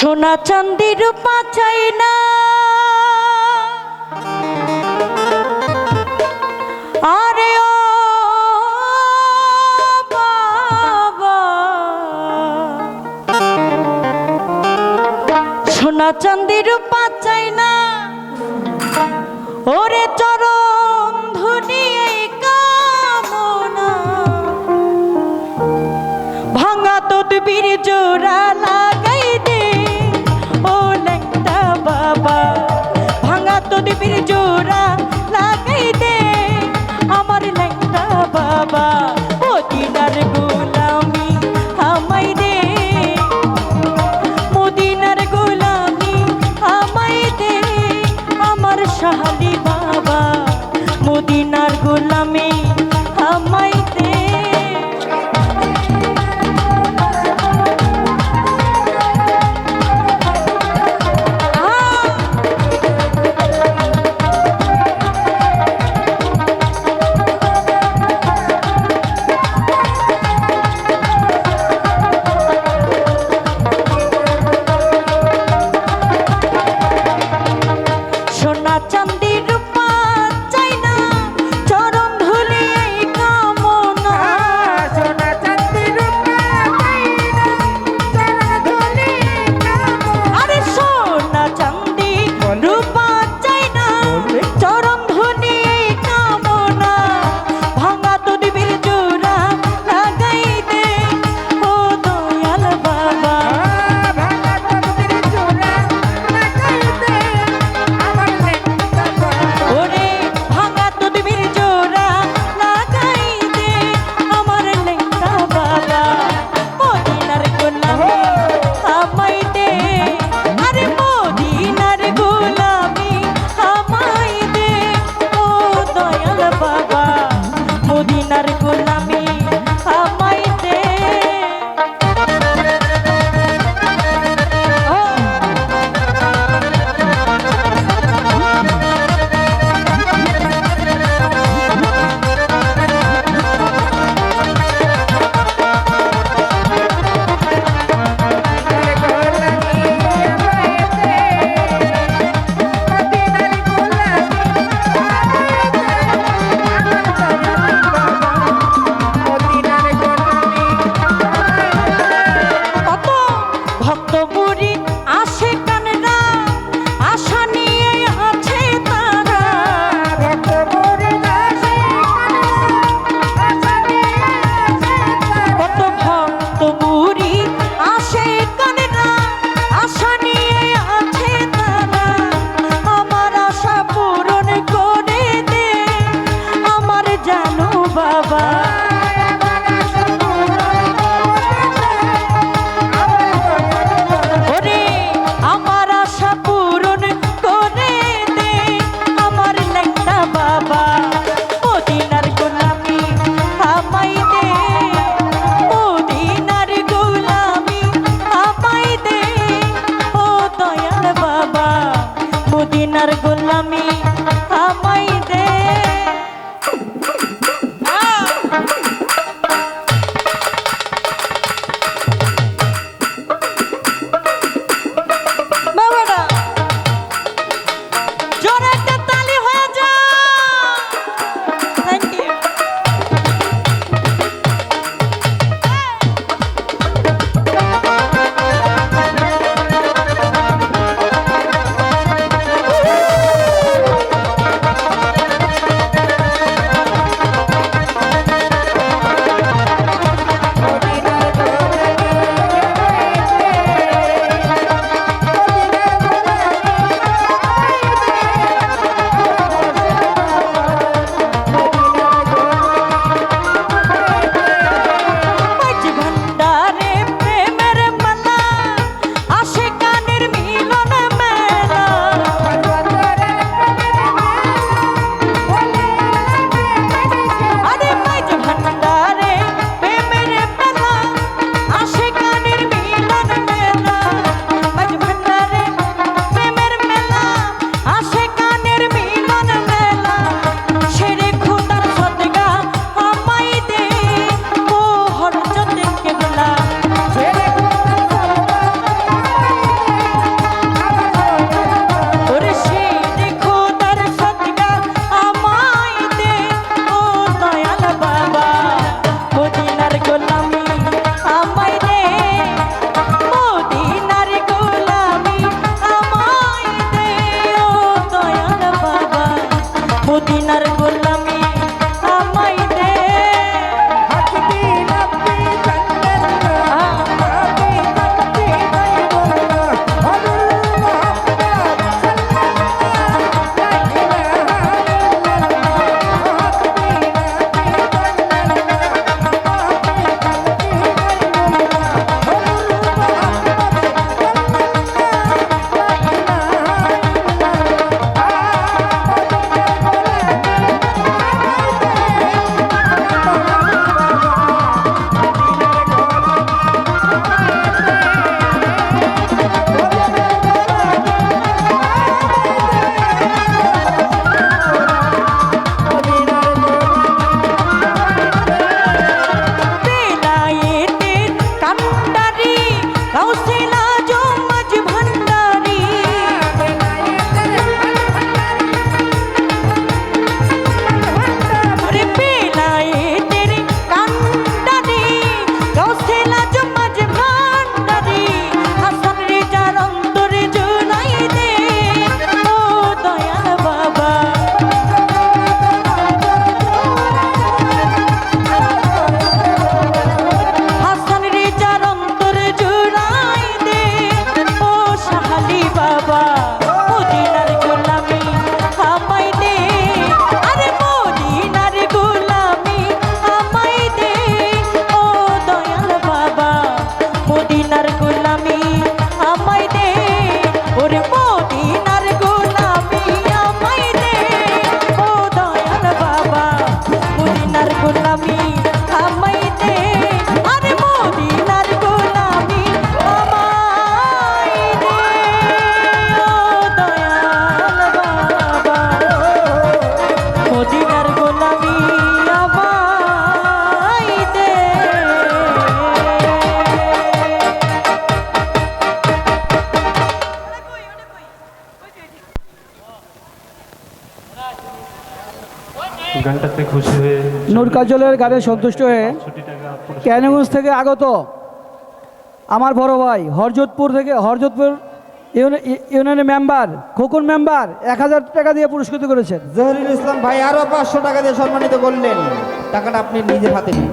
সোনা চাঁদি রূপা চাই না, আরে ও বাবা, সোনা চাঁদি রূপা চাই না, ওরে চরণ ধুনি এই কামনা, ভাঙা তদবির জোড়া লাগাই দে ও লেংটা বাবা, ভাঙা তদবির জোড়া লাগাই দে আমার লেংটা বাবা, মদিনার গোলামি আমায় দে, মদিনার গোলামি আমায় দে আমার শাহালি বাবা, মদিনার গোলামি আমায় দে। মদিনার গোলামি আমায় দে গানটাতে খুশি হয়ে নূর কাজলের গানে সন্তুষ্ট হয়ে ক্যানিগঞ্জ থেকে আগত আমার বড় ভাই হরজতপুর ইউনিয়নের মেম্বার খোকন মেম্বার 1000 টাকা দিয়ে পুরস্কৃত করেছেন। জহিরুল ইসলাম ভাই আরো 500 টাকা দিয়ে সম্মানিত করলেন। টাকাটা আপনি নিজের হাতে নিন।